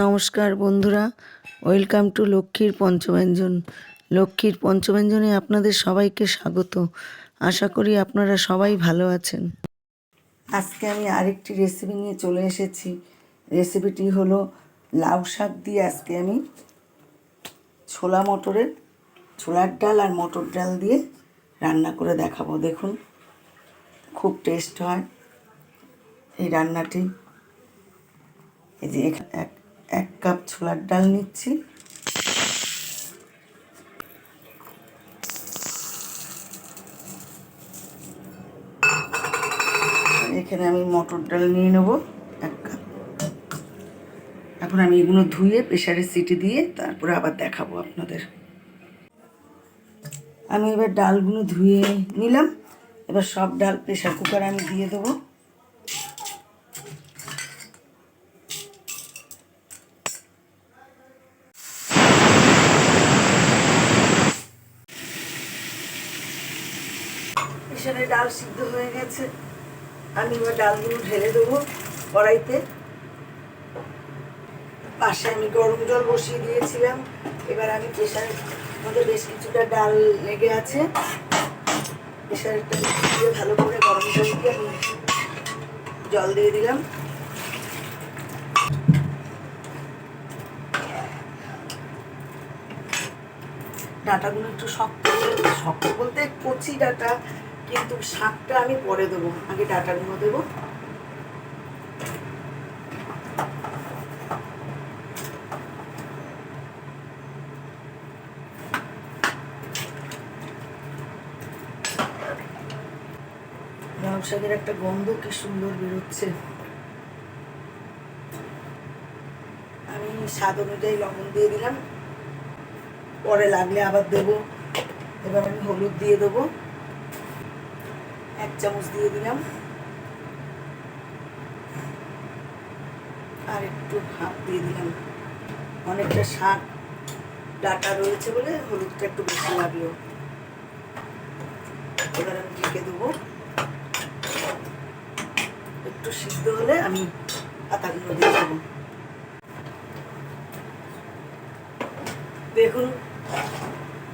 নমস্কার বন্ধুরা, welcome to লক্ষ্মীর পঞ্চব্যঞ্জন। লক্ষ্মীর পঞ্চব্যঞ্জনে আপনাদের সবাইকে স্বাগত। আশা করি আপনারা সবাই ভালো আছেন। আজকে আমি আরেকটি রেসিপি নিয়ে চলে এসেছি। রেসিপিটি হলো লাউ শাক দিয়ে আজকে আমি ছোলার ডাল আর মটর ডাল দিয়ে রান্না করে দেখাবো। দেখুন, খুব টেস্ট হয় এই রান্নাটি। এই যে এক কাপ ছোলার ডাল নিচ্ছি, এখানে আমি মটর ডাল নিয়ে নেব 1 কাপ। এখন আমি এগুলো ধুয়ে প্রেসারে সিটি দিয়ে তারপরে আবার দেখাবো আপনাদের। আমি এবার ডালগুলো ধুয়ে নিলাম। এবার সব ডাল প্রেসার কুকারে আমি দিয়ে দেবো। প্রেসারে ডাল সিদ্ধ হয়ে গেছে। আমি এবার ডালগুলো ঢেলে দেবো কড়াইতে। পাশে আমি গরম জল বসিয়ে দিয়েছিলাম। এবার আমি প্রেসারের মধ্যে বেশ কিছুটা ডাল লেগে আছে, প্রেসারটা দিয়ে ভালো করে গরম জল দিয়ে আমি জল দিয়ে দিলাম। ডাঁটাগুলো একটু শক্ত বলতে কচি ডাঁটা, কিন্তু শাকটা আমি পরে দেবো, আগে ডাঁটাগুলো দেবো। লাউ শাকের একটা গন্ধ কি সুন্দর বেরোচ্ছে। আমি স্বাদ অনুযায়ী লবণ দিয়ে দিলাম, পরে লাগলে আবার দেবো। এবার আমি হলুদ দিয়ে দেবো, 1 চামচ দিয়ে দিলাম, আর একটু হাফ দিয়ে দিলাম। অনেকটা শাক ডাঁটা রয়েছে বলে হলুদটা একটু বেশি লাগলো। এবার আমি ঢেকে দেবো। একটু সিদ্ধ হলে আমি পাতাগুলো দিয়ে দেবো। দেখুন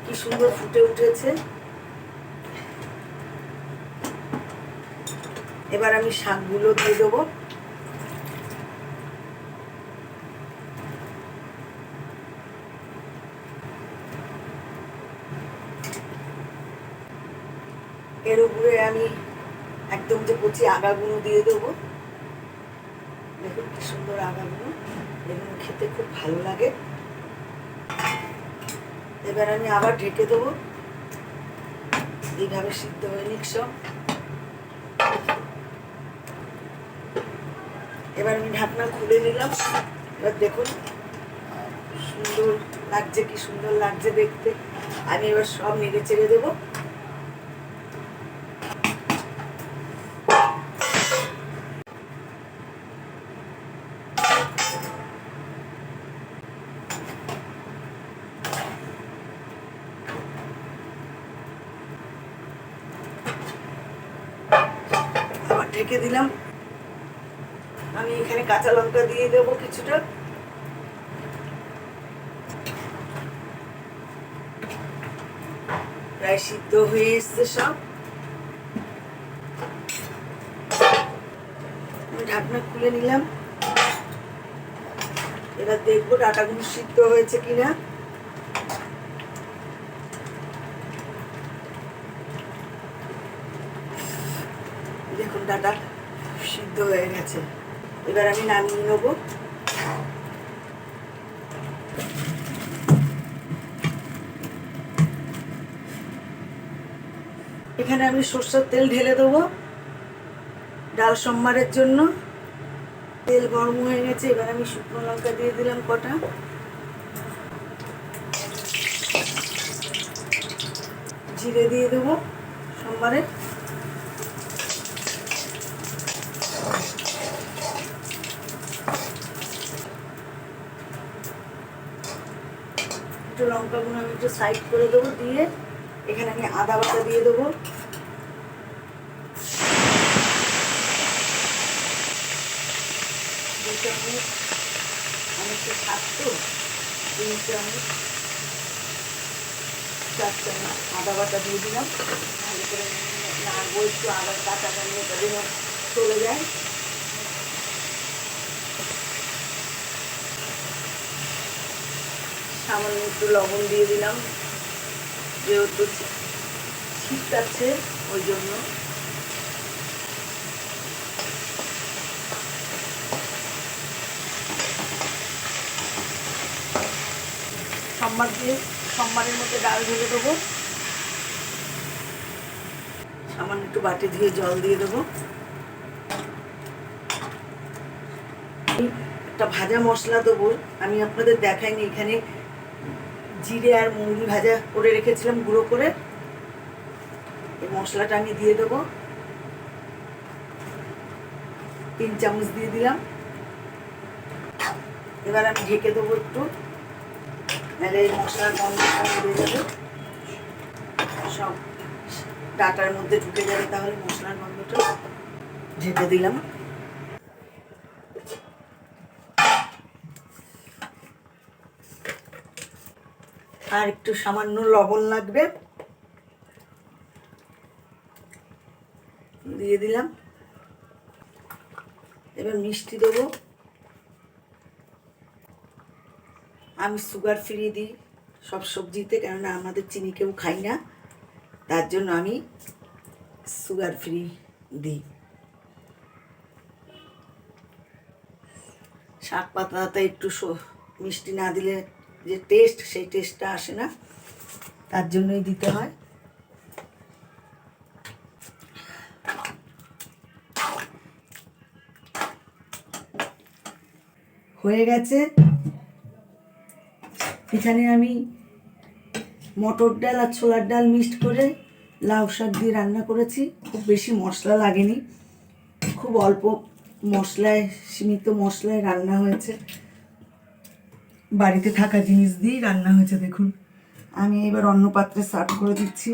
কি সুন্দর ফুটে উঠেছে। এবার আমি শাকগুলো দিয়ে দেবো। এর উপরে আমি একদম যে কচি আগাগুলো দিয়ে দেবো। দেখুন কি সুন্দর আগাগুলো, এগুলো খেতে খুব ভালো লাগে। এবার আমি আবার ঢেকে দেবো, এইভাবে সিদ্ধ হয়ে নিক সব। এবার আমি ঢাকনা খুলে নিলাম। এবার দেখুন সুন্দর লাগছে, কি সুন্দর লাগছে দেখতে। আমি এবার সব নেড়ে চেড়ে দেবো। আবার ঢেকে দিলাম। আমি এখানে কাঁচা লঙ্কা দিয়ে দেবো কিছুটা। প্রায় সিদ্ধ হয়ে এসছে সব। আমি ঢাকনা খুলে নিলাম। এবার দেখবো ডাঁটাগুলো সিদ্ধ হয়েছে কিনা। দেখুন ডাঁটা সিদ্ধ হয়ে গেছে। এবার আমি নামিয়ে নেবো। এখানে আমি সরষের তেল ঢেলে দেবো ডাল সম্বারের জন্য। তেল গরম হয়ে গেছে। এবার আমি শুকনো লঙ্কা দিয়ে দিলাম কটা, জিরে দিয়ে দেবো সম্বারে, একটু লঙ্কাগুলো আমি একটু সাইড করে দেবো। দিয়ে এখানে আমি আদা বাটা দিয়ে দেবো। আমি মাছের স্বাদ তো 3 চামচ 4 চামচ আদা বাটা দিয়ে দিলাম। ভালো করে নাড়বো, একটু আদার কাঁচাটা নিয়ে যেন চলে যায়। সামান্য একটু লবণ দিয়ে দিলাম, যেহেতু ছিটকাচ্ছে ওই জন্য। সোমবারের মধ্যে ডাল ঢেলে দেবো। সামান্য একটু বাটি ধুয়ে জল দিয়ে দেবো। একটা ভাজা মশলা দেবো, আমি আপনাদের দেখাইনি। এখানে জিরে আর মৌরি ভাজা করে রেখেছিলাম গুঁড়ো করে, এই মশলাটা আমি দিয়ে দেবো। 3 চামচ দিয়ে দিলাম। এবার আমি ঢেকে দেবো একটু, নাহলে এই মশলার গন্ধটা বেরিয়ে যাবে, সব ডাটার মধ্যে ঢুকে যাবে, তাহলে মশলার গন্ধটা। ঢেকে দিলাম। আর একটু সামান্য লবণ লাগবে, দিয়ে দিলাম। এবার মিষ্টি দেবো। আমি সুগার ফ্রি দিই সব সবজিতে, কেননা আমাদের চিনি কেউ খাই না, তার জন্য আমি সুগার ফ্রি দিই। শাক পাতাতে একটু মিষ্টি না দিলে যে টেস্ট, সেই টেস্টটা আসে না, তার জন্যই দিতে হয়। হয়ে গেছে। এখানে আমি মটর ডাল আর ছোলার ডাল মিক্সড করে লাউ শাক দিয়ে রান্না করেছি। খুব বেশি মশলা লাগেনি, খুব অল্প মশলায়, সীমিত মশলায় রান্না হয়েছে। বাড়িতে থাকা জিনিস দিয়েই রান্না হয়েছে। দেখুন, আমি এবার অন্য পাত্রে সার্ভ করে দিচ্ছি।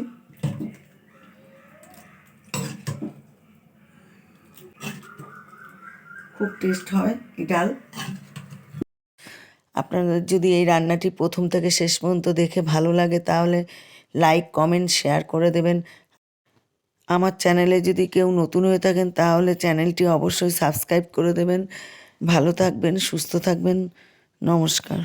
খুব টেস্ট হয় এই ডাল। আপনাদের যদি এই রান্নাটি প্রথম থেকে শেষ পর্যন্ত দেখে ভালো লাগে, তাহলে লাইক, কমেন্ট, শেয়ার করে দেবেন। আমার চ্যানেলে যদি কেউ নতুন হয়ে থাকেন, তাহলে চ্যানেলটি অবশ্যই সাবস্ক্রাইব করে দেবেন। ভালো থাকবেন, সুস্থ থাকবেন। নমস্কার।